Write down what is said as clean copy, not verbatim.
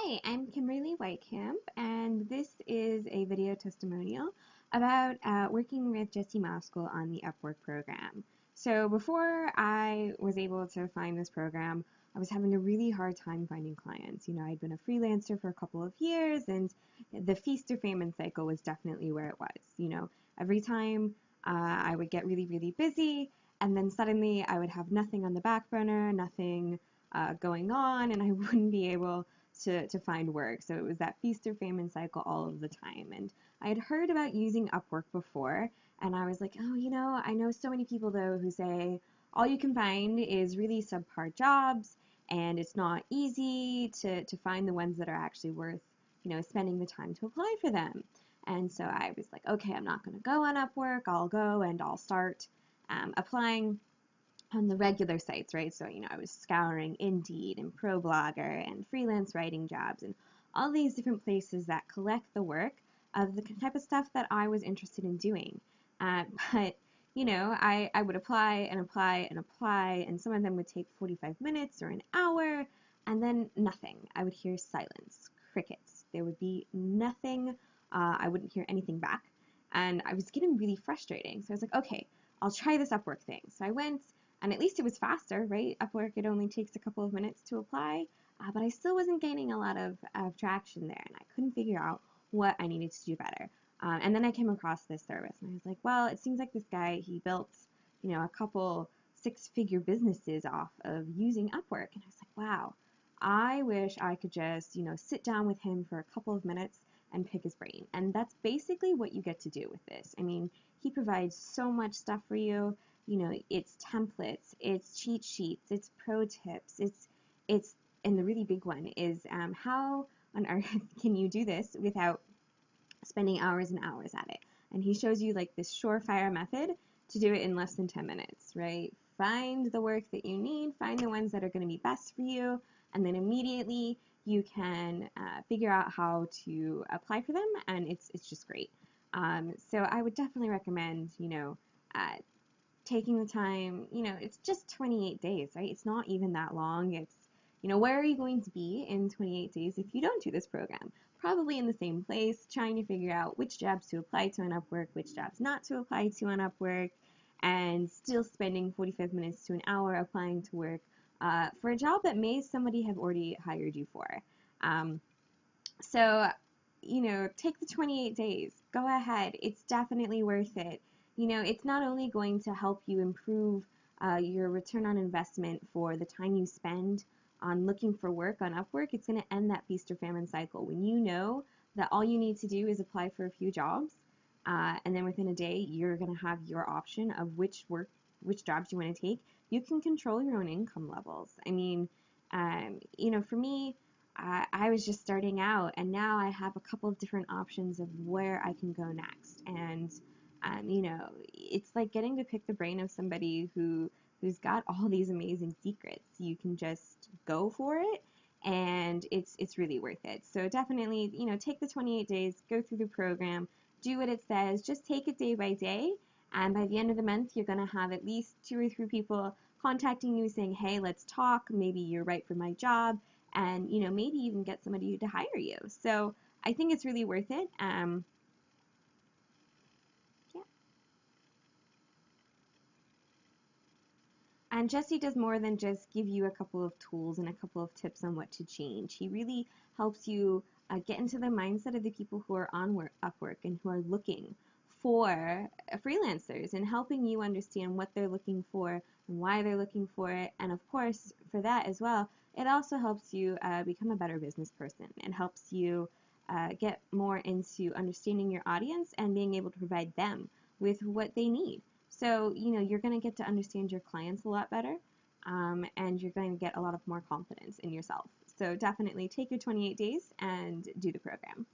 Hi, I'm Kimberly Whitecamp, and this is a video testimonial about working with Jesse Moskel on the Upwork program. So before I was able to find this program, I was having a really hard time finding clients. I'd been a freelancer for a couple of years, and the feast or famine cycle was definitely where it was. Every time I would get really, really busy, and then suddenly I would have nothing on the back burner, nothing going on, and I wouldn't be able to find work. So it was that feast or famine cycle all of the time. And I had heard about using Upwork before, and I was like, oh, I know so many people though who say all you can find is really subpar jobs, and it's not easy to find the ones that are actually worth, spending the time to apply for them. And so I was like, okay, I'm not going to go on Upwork. I'll go and I'll start applying on the regular sites, right? So, I was scouring Indeed and ProBlogger and freelance writing jobs and all these different places that collect the work of the type of stuff that I was interested in doing. But, I would apply and apply and apply, and some of them would take 45 minutes or an hour, and then nothing. I would hear silence, crickets. There would be nothing. I wouldn't hear anything back. And I was getting really frustrating. So I was like, okay, I'll try this Upwork thing. So I went, and at least it was faster, right? Upwork, it only takes a couple of minutes to apply, but I still wasn't gaining a lot of traction there, and I couldn't figure out what I needed to do better. And then I came across this service, and I was like, well, it seems like this guy, he built, a couple six-figure businesses off of using Upwork, and I was like, wow, I wish I could just, sit down with him for a couple of minutes and pick his brain. And that's basically what you get to do with this. I mean, he provides so much stuff for you. It's templates, it's cheat sheets, it's pro tips, it's and the really big one is how on earth can you do this without spending hours and hours at it? And he shows you like this surefire method to do it in less than 10 minutes, right? Find the work that you need, find the ones that are going to be best for you, and then immediately you can figure out how to apply for them, and it's just great. So I would definitely recommend, uh, taking the time, it's just 28 days, right? It's not even that long. It's, where are you going to be in 28 days if you don't do this program? Probably in the same place, trying to figure out which jobs to apply to on Upwork, which jobs not to apply to on Upwork, and still spending 45 minutes to an hour applying to work for a job that may somebody have already hired you for. So, take the 28 days. Go ahead. It's definitely worth it. It's not only going to help you improve your return on investment for the time you spend on looking for work on Upwork, it's going to end that feast or famine cycle. When you know that all you need to do is apply for a few jobs, and then within a day, you're going to have your option of which jobs you want to take. You can control your own income levels. I mean, for me, I was just starting out, and now I have a couple of different options of where I can go next. And it's like getting to pick the brain of somebody who's got all these amazing secrets. You can just go for it, and it's really worth it. So definitely, take the 28 days, go through the program, do what it says, just take it day by day, and by the end of the month, you're going to have at least 2 or 3 people contacting you saying, hey, let's talk, maybe you're right for my job, and maybe even get somebody to hire you. So I think it's really worth it. Yeah. And Jesse does more than just give you a couple of tools and a couple of tips on what to change. He really helps you get into the mindset of the people who are on Upwork and who are looking for freelancers, and helping you understand what they're looking for and why they're looking for it. And of course, for that as well, it also helps you become a better business person. It helps you get more into understanding your audience and being able to provide them with what they need. So, you're going to get to understand your clients a lot better, and you're going to get a lot of more confidence in yourself. So definitely take your 28 days and do the program.